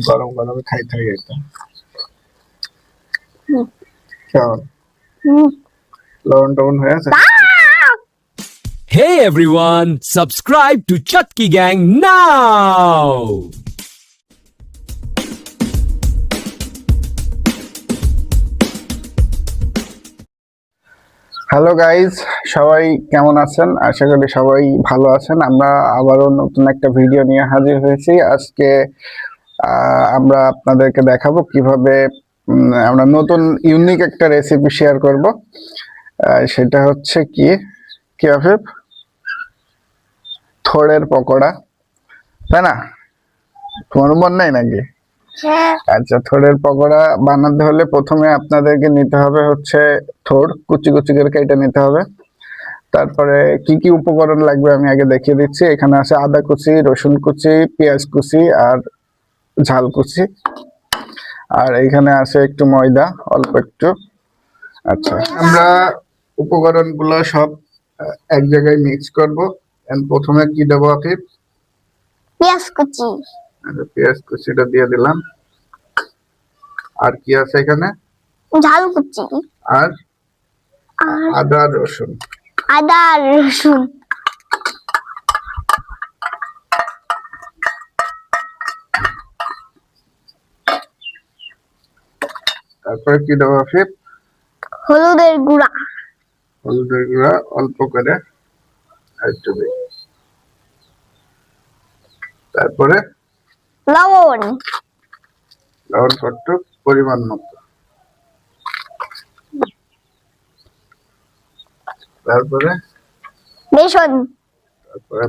গরম গরমে খাইতে হয় এটা। কেমন লবণ টবণ হয়ে আছে? Hey everyone, subscribe to Chutki Gang now! Hello guys, সবাই কেমন আছেন? আশা করি সবাই ভালো আছেন। আমরা আবারও নতুন একটা ভিডিও নিয়ে হাজির হয়েছি। আজকে আমরা আপনাদেরকে দেখাবো কিভাবে আমরা নতুন ইউনিক একটা রেসিপি শেয়ার করব। সেটা হচ্ছে কি আফিফ? থোড়ের পকোড়া, তাই না? তোমার মনে নাই নাকি? আচ্ছা, থোড়ের পকোড়া বানাতে হলে প্রথমে আপনাদেরকে নিতে হবে হচ্ছে থোড়, কুচি কুচি করে কেটে নিতে হবে। তারপরে কি কি উপকরণ লাগবে আমি আগে দেখিয়ে দিচ্ছি। এখানে আছে আদা কুচি, রসুন কুচি, পেঁয়াজ কুচি আর ঝাল কুচি, আর এখানে আছে একটু ময়দা, অল্প একটু। আচ্ছা, আমরা উপকরণগুলো সব এক জায়গায় মিক্স করব। প্রথমে কি দেবো আফিফ? পেঁয়াজ কুচি। আচ্ছা, পেঁয়াজ কুচিটা দিয়ে দিলাম। আর কি আছে এখানে? ঝাল কুচি আর আদা রসুন। আদা রসুন। তারপরে কি দেবো আফিফ? হলুদের গুঁড়া। হলুদের গুঁড়া অল্প করে, একটু দিই। তারপরে লবণ। লবণ কত? পরিমাণ মতো। তারপরে বেসন।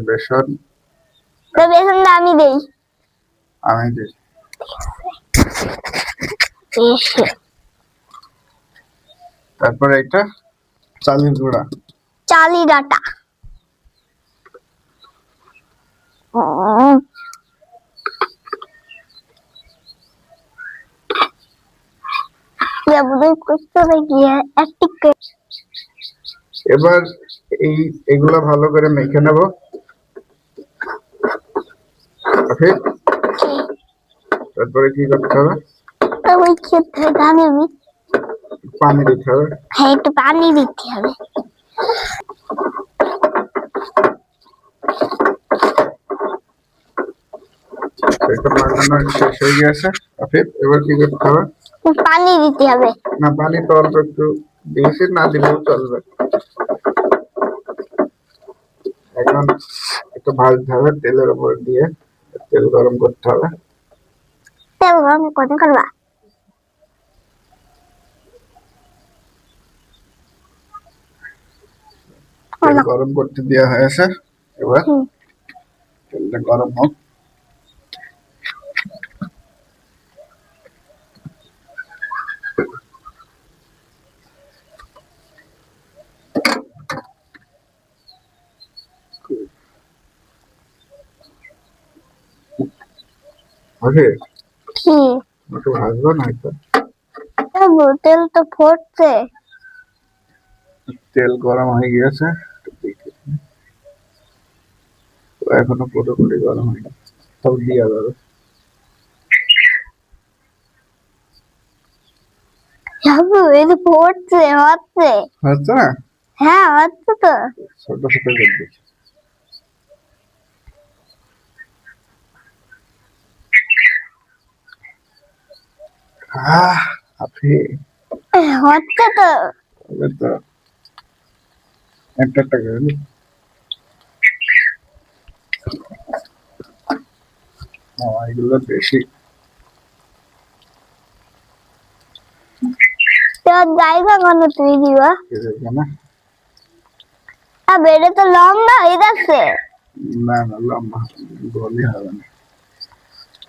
বেসন। বেসনটা আমি দেই। আমি দিই। তারপরে এটা চালের গুঁড়া। চালি ডাটা। এবার এগুলা ভালো করে মেখে নেব। তারপরে কি করতে হবে? পানি দিতে হবে। হ্যাঁ, একটু পানি দিতে হবে। এটা মাখানো শেষ হয়ে গেছে আফিফ, এবার কি করতে হবে? পানি দিতে হবে। না, পানি তো অল্প একটু দিয়েছি, না দিলেও চলবে। এখন একটু ভাজতে হবে তেলের উপর দিয়ে, তেল গরম করতে হবে। তেল গরম কত করবা? তেল গরম করতে দেওয়া হয়েছে, এবার তেলটা গরম হোক। একটু ভাজবো না? তেল তো ফুটছে। তেল গরম হয়ে গিয়েছে, এখনো পুরোপুরি গরম হয়নি, সব দিয়া যাবে। ফুটছে, হচ্ছে। হচ্ছে না? হ্যাঁ, হচ্ছে তো। ছোট ছোট করে দিচ্ছি। আপনি হচ্ছে তো। তো একটা করে দিই। এগুলো বেশি জায়গা কেন তুই দিবা? বেড়ে তো লম্বা হয়ে যাচ্ছে। না না, লম্বা গলি হবে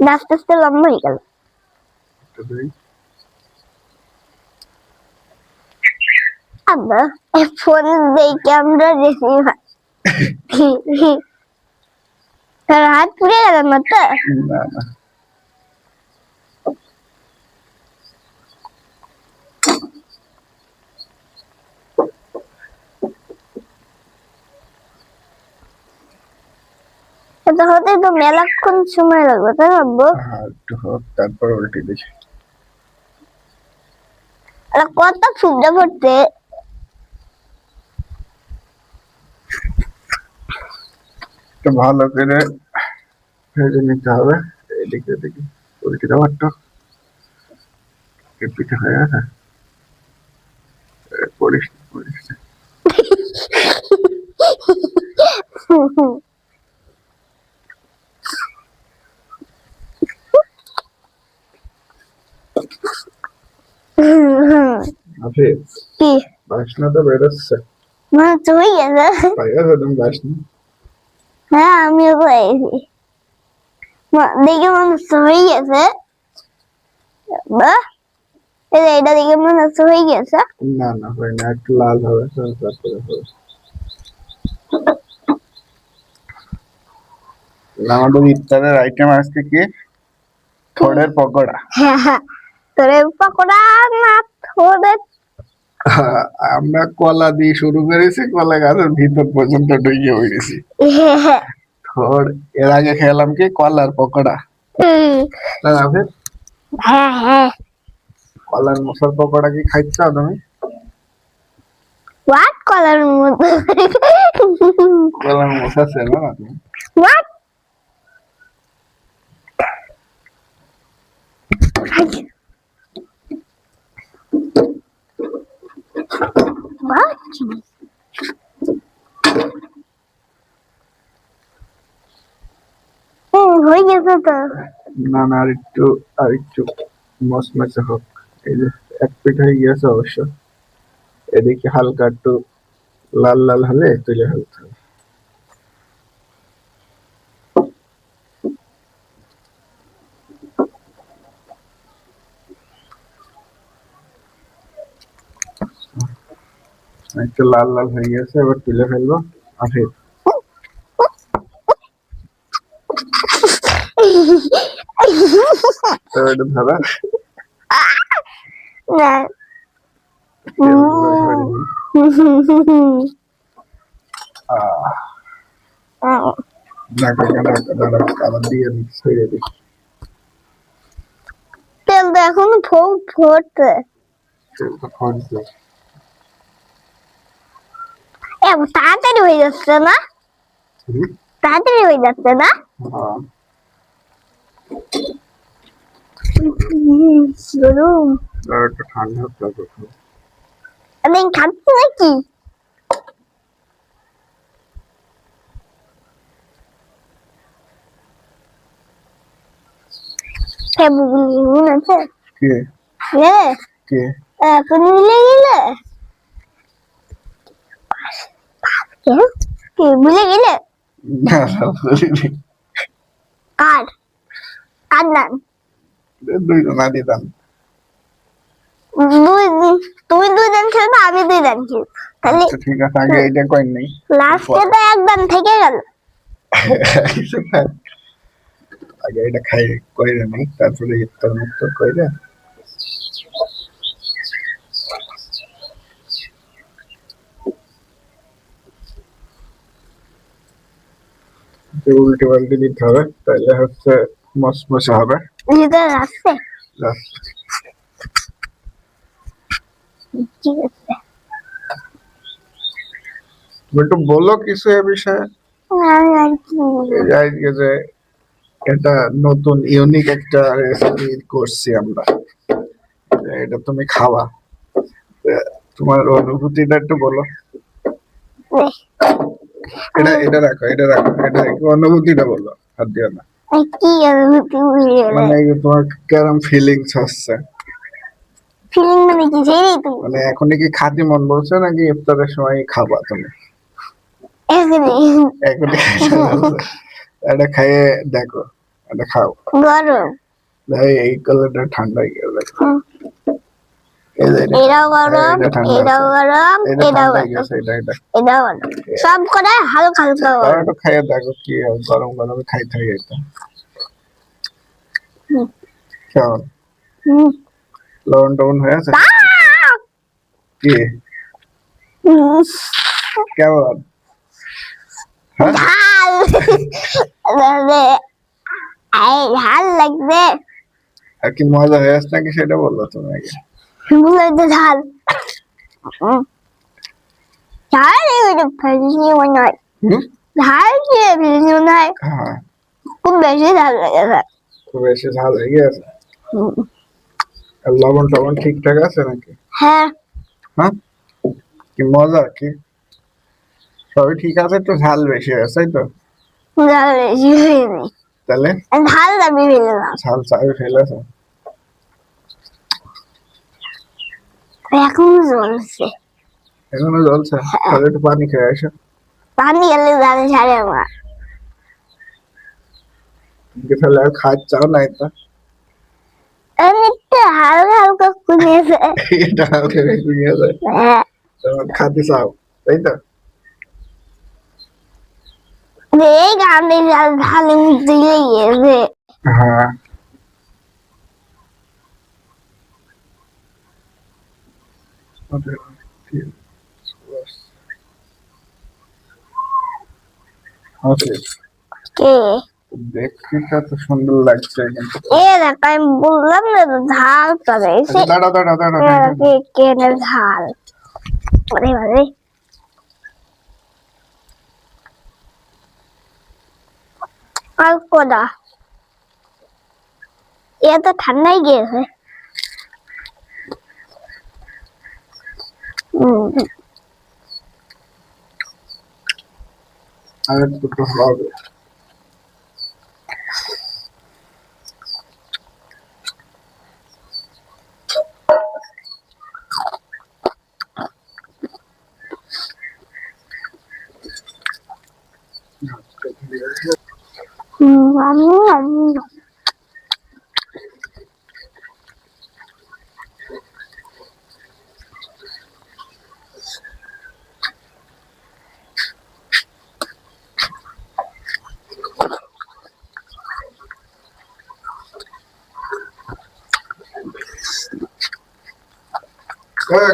না, আস্তে আস্তে লম্বা হয়ে গেল। আব্বা, ফোন দেখে আমরা রেসিপি তার হাত পুড়ে গেল না তো? না না। এটা হতে তো মেলাক্ষণ সময় লাগবে, তাই না আব্বু? একটু হোক, তারপর উল্টে দিছি। আর কত সুবিধা করতে। একটু ভালো করে ভেজে নিতে হবে। এদিকে এদিকে উল্টে দেওয়ার তো পিঠে হয়ে গেছে। পড়িস না, পড়িস না। আফিফ, কি বাসনা তো বেরোচ্ছে। মনে হচ্ছে হয়ে গেছে। পাই গেছে তুমি বাসনা? হ্যাঁ আমিও পাইছি, দেখে মনে হচ্ছে হয়ে গেছে। বাহ, এটা দেখে মনে হচ্ছে হয়ে গেছে। না না, হয় না, একটু লাল হবে তারপরে হবে। আমাদের ইফতারের আইটেম আজকে কি? থোড়ের পকোড়া। তোরে পকোড়া না থোড়ের? আমরা কলা দিয়ে শুরু করেছি, কলা গাছের ভিতর পর্যন্ত ঢুকে পড়েছি। থোড় এর আগে খেলাম কি কলার পকোড়া। তাই না ফির? হ্যাঁ হ্যাঁ। কলার মশার পকোড়া কি খাইছো তুমি? হোয়াট কলার মধ্যে? কলার মশা চেনো না তুমি? হোয়াট? হয়ে গেছে তো। না না, আর একটু মচমচে হোক। এই যে এক পিঠ হয়ে গেছে অবশ্য, এদিকে হালকা একটু লাল লাল হলে তুলে ফেলতে হবে। একটু লাল লাল হয়ে গেছে, এবার তুলে ফেলবো। আফিফ, তো এটা ধরা না। আবার দিয়ে ছেড়ে দিই। তেল তো এখন ফুটছে। তাড়াতাড়ি হয়ে যাচ্ছে না? তাড়াতাড়ি হয়ে যাচ্ছে না? গরম। একটু ঠান্ডা হতে হবে। আমি খাচ্ছি নাকি? হ্যাঁ বুবলি মনে আছে? কে কে? এখন মিলে গেলে কে ভুলে গেলে? না না, বলিনি। কার কার নাম? দুইজন দিতাম। তুমি 2 দিন ছিল না, আমি 2 দিন ছিল, তাহলে আচ্ছা, ঠিক আছে, আগে এইটা কই নাই। লাস্টে তো একদম থেকে গেল। আগে এটা খাই কইরে নাই, তারপরে ইফতার মুক্ত কইরে উল্টে পাল্টে দিতে হবে, তাহলে হচ্ছে মসমসে হবে। ভিতরে আসছে। Just ঠিক আছে। তুমি একটু বলো কিছু এ বিষয়ে। আমি আর কি বলবো? এই যে আজকে যে এটা নতুন ইউনিক একটা রেসিপি করছি আমরা, এটা তুমি খাওয়া, তোমার অনুভূতিটা একটু বলো। এটা রাখো, এটা অনুভূতিটা বলো, হাত দিও না। কি অনুভূতি ভুলে গেলে? মানে এই যে তোমার কেরম ফিলিংস হচ্ছে, ফিলিং মানে কি সেই তুমি? মানে এখনই কি খাতি মন বলছে নাকি ইফতারের সময় খাবা তুমি? এখানে এখনই খাইতে বলছে। এটা খাইয়ে দেখো, এটা খাও। গরম। ভাই এই কালারটা ঠান্ডা হয়ে গেল। এই যে এটাও গরম, এটা ঠান্ডা এটাও আছে। গরম, এটা এটাও ঠান্ডা হয়ে গরম, গেছে, এটা এটাও গরম, সব করে হালকা হালকা তাও গরম। একটু খাইয়ে দেখো কি হয়, গরম গরমে খাইতে হয় এটা। কেমন হুম। লবণ টবণ হয়ে আছে কি? হুম। কেমন হ্যাঁ? ঝাল এই ঝাল লাগবে আর কি মজা হয়ে আসছে নাকি সেটা বললো তুমি আগে। বলে তো ঝাল ঝাল ফেলিনি মনে হয় হুম? ঝাল দিয়ে ফেলিনি মনে হয় হ্যাঁ, খুব বেশি ঝাল লেগেছে খুব বেশি ঝাল হয়ে গেছে। আর লবণ টবণ ঠিকঠাক আছে নাকি? হ্যাঁ হ্যাঁ, কি মজা কি সবই ঠিক আছে, তো ঝাল বেশি হয়েছে তাই তো? ঝাল বেশি হয়নি তাহলে ঝাল দাবি ফেললাম ঝাল চাই ফেলেছে। এখন জ্বলছে এখনো জ্বলছে, তাহলে একটু পানি খেয়ে আসো। পানি গেলে ঝাল ছাড়ে আমার তুমি তাহলে আর খাওয়ার চাও না এটা? অনেকটা হালকা হালকা কুড়িয়েছে এটা হালকা বেশি গেছে, হ্যাঁ তোমার খাতে চাও তাই তো? এই গানে ঝাল ঝালে মুখে গিয়েছে হ্যাঁ, ওকে, কে দেখতে তো সুন্দর লাগছে কিন্তু। এ দেখ আমি বললাম না তো ঝাল করেছে দাঁড়াও দাঁড়াও দাঁড়াও দাঁড়াও। কেনে ঝাল আরে আরে আর কোদা এ তো ঠান্ডাই গিয়েছে আর একটু তো হবে। আমি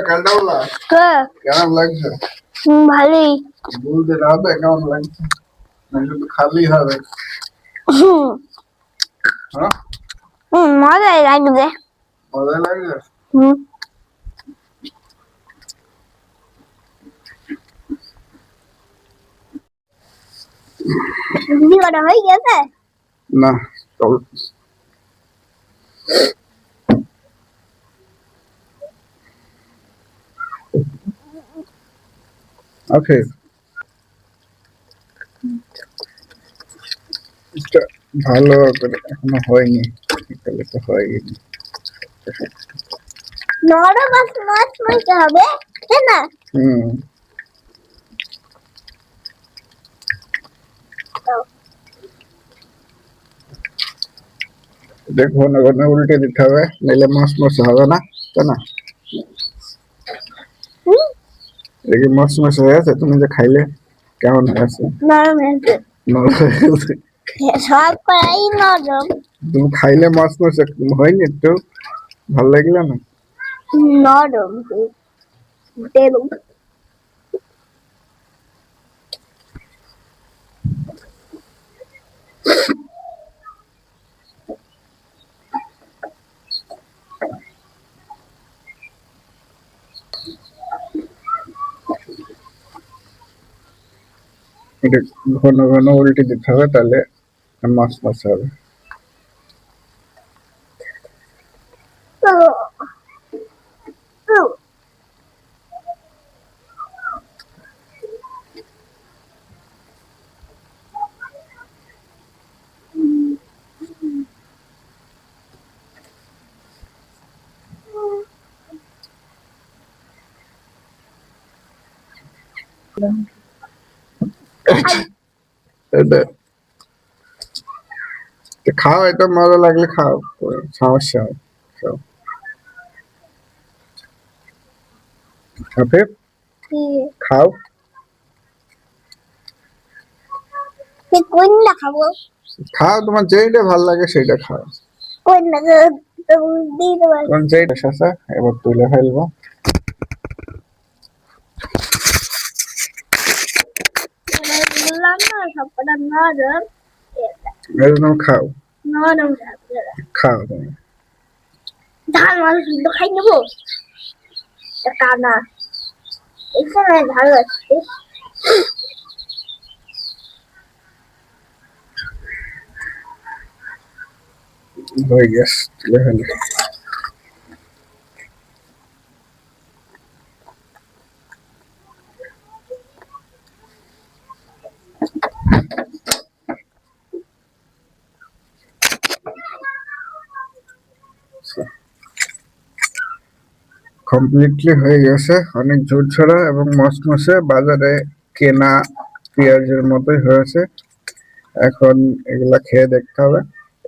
কালটাওলা কেমন লাগছে? ভালোই বলতে হবে কেমন লাগছে, না শুধু খালি হবে? হ্যাঁ, মজাই লাগবে মজা লাগছে। হুম ভিডিওটা হয়ে গেছে না চল, ওকে ভালো করে এখনো হয়নি, তাহলে তো হয়নি। নরম মাছ মাছ মারতে হবে তাই না হুম, দেখো ঘন ঘন উল্টে দিতে হবে, নাহলে মাছ মাছ হবে না, তাই না? দেখি মাছ মাছ হয়ে আছে, তুমি যে খাইলে কেমন হয়েছে? নরম হয়েছে নরম হয়ে গেছে। সব করাই নরম তুমি খাইলে মাছ মাছ হয়নি একটু ভালো লাগলো না? নরম দেবো এটা ঘন ঘন উল্টে দিতে হবে, তাহলে মাছ মাছ হবে। এটা খাও, এটা মজা লাগলে খাও, কোনো সমস্যা হয় খাও। ওকে, খাও। কোনটা খাবো খাও, তোমার যেইটা ভালো লাগে সেইটা খাও। কোনটা দিয়ে দেবো কোন যেইটা শেষে এবার তুলে ফেলবো। বললাম না নরম এরকম খাও, নরম খাও তুমি। ধান মানুষ শুদ্ধ খাই নেবো কানা এখানে ধান আছে হয়ে গেছে, তুলে ফেলি। কমপ্লিটলি হয়ে গেছে, অনেক ঝুরঝরা এবং মসমসে, বাজারে কেনা পেঁয়াজের মতোই হয়েছে। এখন এগুলা খেয়ে দেখতে হবে।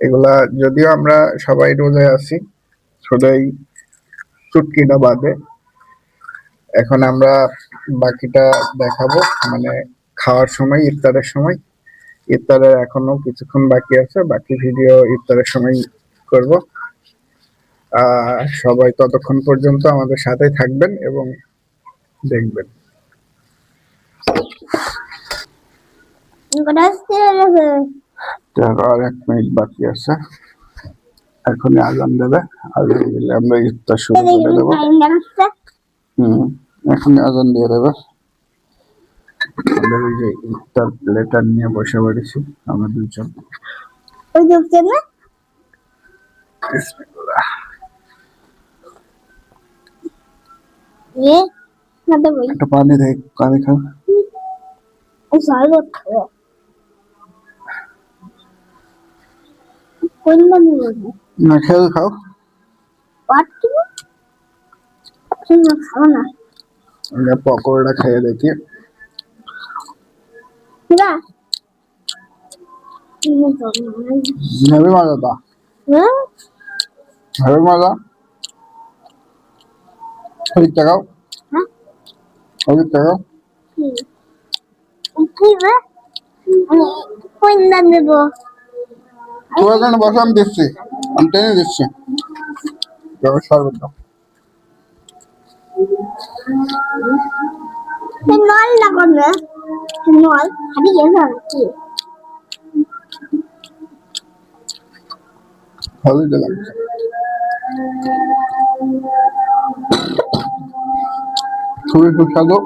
এগুলা যদিও আমরা সবাই রোজায় আছি, শুধুই চুটকিটা বাদে। এখন আমরা বাকিটা দেখাবো, মানে খাওয়ার সময়, ইফতারের সময়। ইফতারের এখনো কিছুক্ষণ বাকি আছে, বাকি ভিডিও ইফতারের সময় করব। সবাই ততক্ষণ পর্যন্ত আমাদের সাথেই থাকবেন এবং দেখবেন। আর 1 মিনিট বাকি আছে, এখনই আজান দেবে। আজান দিলে আমরা ইফতার শুরু করে দেবো। এখনই আজান দিয়ে দেবে। আমাদের এই যে ইফতার প্লেটার নিয়ে বসে পড়েছি আমরা দুজন। বিসমিল্লাহ। একটা পানি দেখ, পানি খাও। না খেয়ে খাও। আমরা পকোড়া খেয়ে দেখি। হেবি মজা তো, হেবি মজা। ওই টাকাও, ওই টাকাও। তোর এখানে বসে আমি দিচ্ছি, আমি টেনে দিচ্ছি। শরবত দাও। নল লাগাবে নল হারিয়ে যাচ্ছে ভালোই তো লাগছে। খুবই সুস্বাদু।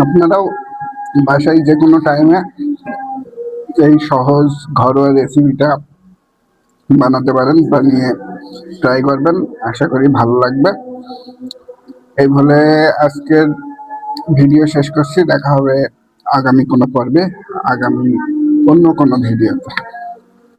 আপনারাও বাসায় যে কোনো টাইমে এই সহজ ঘরোয়া রেসিপিটা বানাতে পারেন, বানিয়ে ট্রাই করবেন, আশা করি ভালো লাগবে। এই বলে আজকের ভিডিও শেষ করছি। দেখা হবে আগামী কোনো পর্বে, আগামী অন্য কোনো ভিডিওতে।